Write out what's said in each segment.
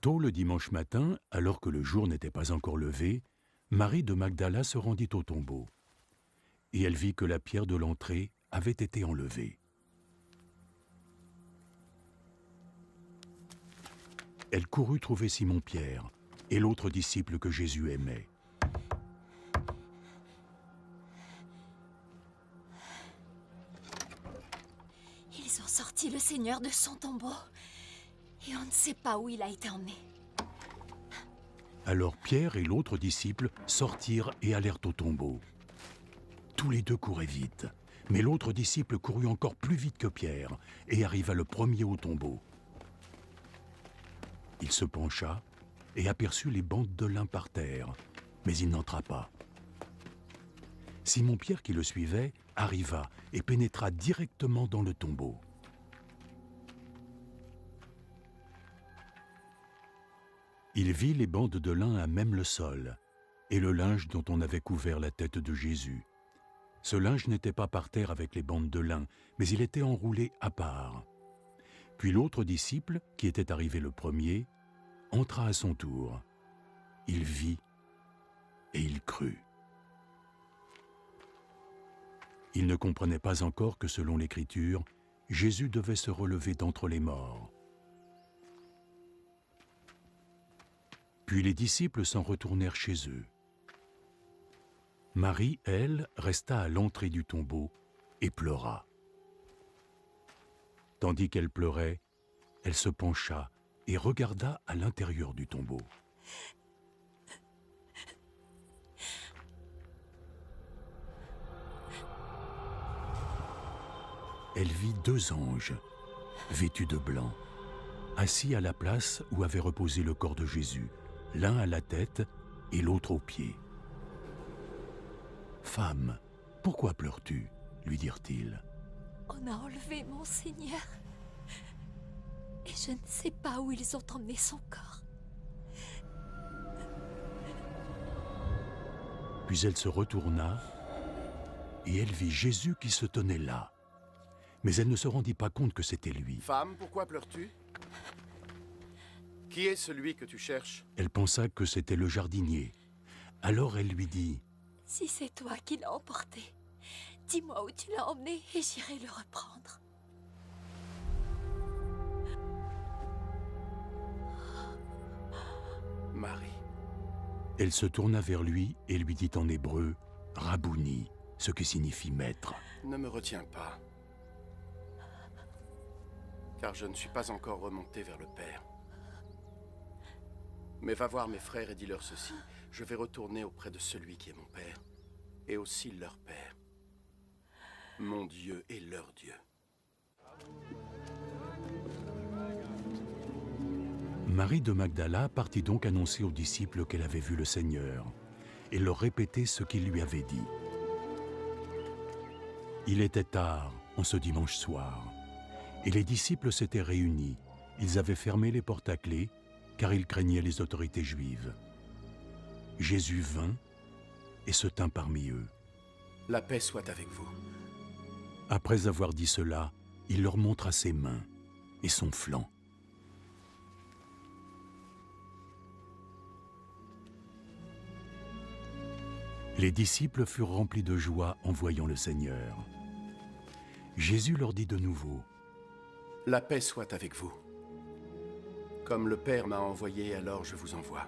Tôt le dimanche matin, alors que le jour n'était pas encore levé, Marie de Magdala se rendit au tombeau, et elle vit que la pierre de l'entrée avait été enlevée. Elle courut trouver Simon-Pierre et l'autre disciple que Jésus aimait. Ils ont sorti le Seigneur de son tombeau et on ne sait pas où il a été emmené. Alors Pierre et l'autre disciple sortirent et allèrent au tombeau. Tous les deux couraient vite, mais l'autre disciple courut encore plus vite que Pierre et arriva le premier au tombeau. Il se pencha et aperçut les bandes de lin par terre, mais il n'entra pas. Simon-Pierre, qui le suivait, arriva et pénétra directement dans le tombeau. Il vit les bandes de lin à même le sol et le linge dont on avait couvert la tête de Jésus. Ce linge n'était pas par terre avec les bandes de lin, mais il était enroulé à part. Puis l'autre disciple, qui était arrivé le premier, entra à son tour. Il vit et il crut. Il ne comprenait pas encore que, selon l'Écriture, Jésus devait se relever d'entre les morts. Puis les disciples s'en retournèrent chez eux. Marie, elle, resta à l'entrée du tombeau et pleura. Tandis qu'elle pleurait, elle se pencha et regarda à l'intérieur du tombeau. Elle vit deux anges, vêtus de blanc, assis à la place où avait reposé le corps de Jésus, l'un à la tête et l'autre aux pieds. « Femme, pourquoi pleures-tu » lui dirent-ils. « On a enlevé mon Seigneur et je ne sais pas où ils ont emmené son corps. » Puis elle se retourna et elle vit Jésus qui se tenait là. Mais elle ne se rendit pas compte que c'était lui. « Femme, pourquoi pleures-tu? Qui est celui que tu cherches ?» Elle pensa que c'était le jardinier. Alors elle lui dit: « Si c'est toi qui l'as emporté, dis-moi où tu l'as emmené et j'irai le reprendre. » Marie. Elle se tourna vers lui et lui dit en hébreu « Rabouni », ce qui signifie « maître ». Ne me retiens pas, car je ne suis pas encore remonté vers le Père. Mais va voir mes frères et dis-leur ceci: je vais retourner auprès de celui qui est mon Père, et aussi leur Père, mon Dieu et leur Dieu. Marie de Magdala partit donc annoncer aux disciples qu'elle avait vu le Seigneur et leur répéter ce qu'il lui avait dit. Il était tard, en ce dimanche soir, et les disciples s'étaient réunis. Ils avaient fermé les portes à clé, car ils craignaient les autorités juives. Jésus vint et se tint parmi eux. « La paix soit avec vous. » Après avoir dit cela, il leur montra ses mains et son flanc. Les disciples furent remplis de joie en voyant le Seigneur. Jésus leur dit de nouveau: « La paix soit avec vous. Comme le Père m'a envoyé, alors je vous envoie. »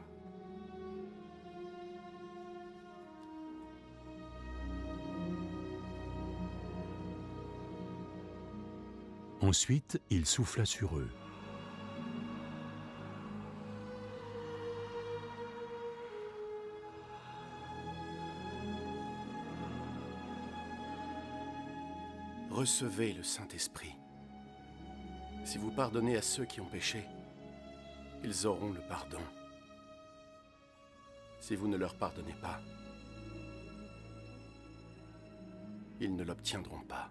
Ensuite, il souffla sur eux. Recevez le Saint-Esprit. Si vous pardonnez à ceux qui ont péché, ils auront le pardon. Si vous ne leur pardonnez pas, ils ne l'obtiendront pas.